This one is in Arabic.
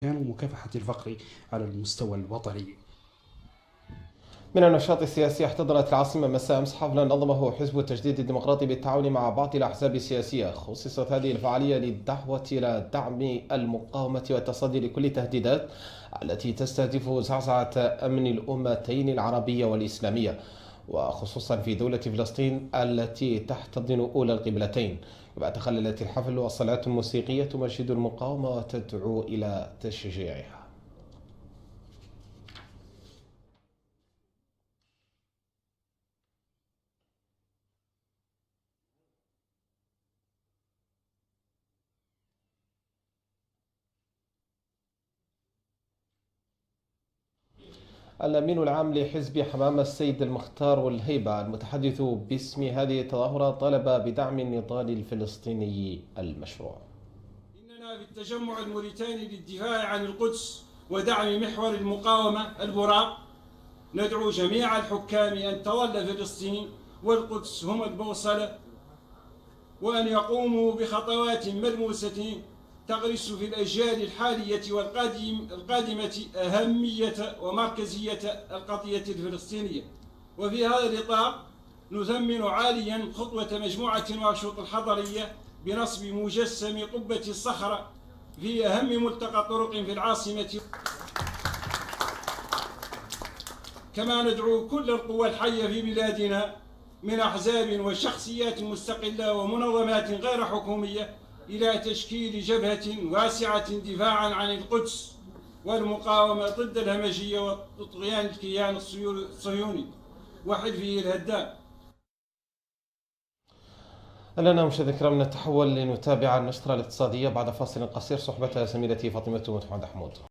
ومكافحة الفقر على المستوى الوطني. من النشاط السياسي، احتضنت العاصمة مساء أمس حفلا نظمه حزب التجديد الديمقراطي بالتعاون مع بعض الأحزاب السياسية. خصصت هذه الفعالية للدعوة إلى دعم المقاومة والتصدي لكل التهديدات التي تستهدف زعزعة أمن الأمتين العربية والإسلامية، وخصوصا في دولة فلسطين التي تحتضن أولى القبلتين. وتخللت الحفل والصلاة الموسيقية تمجد المقاومة وتدعو إلى تشجيعها. الأمين العام لحزب حماة السيد المختار والهيبة المتحدث باسم هذه التظاهرة طالب بدعم النضال الفلسطيني المشروع. إننا في التجمع الموريتاني للدفاع عن القدس ودعم محور المقاومة البراق ندعو جميع الحكام أن تظل فلسطين والقدس هما البوصلة، وأن يقوموا بخطوات ملموسة تغرس في الأجيال الحالية والقادمة أهمية ومركزية القضية الفلسطينية. وفي هذا الإطار نثمن عاليا خطوة مجموعة واشوط الحضرية بنصب مجسم قبة الصخرة في أهم ملتقى طرق في العاصمة. كما ندعو كل القوى الحية في بلادنا من أحزاب وشخصيات مستقلة ومنظمات غير حكومية إلى تشكيل جبهة واسعة دفاعا عن القدس والمقاومة ضد الهمجية وطغيان الكيان الصهيوني وحلفه الهدام. لنا مشاهدينا الكرام نتحول لنتابع النشرة الاقتصادية بعد فاصل قصير، صحبتها زميلتي فاطمة محمد حمود.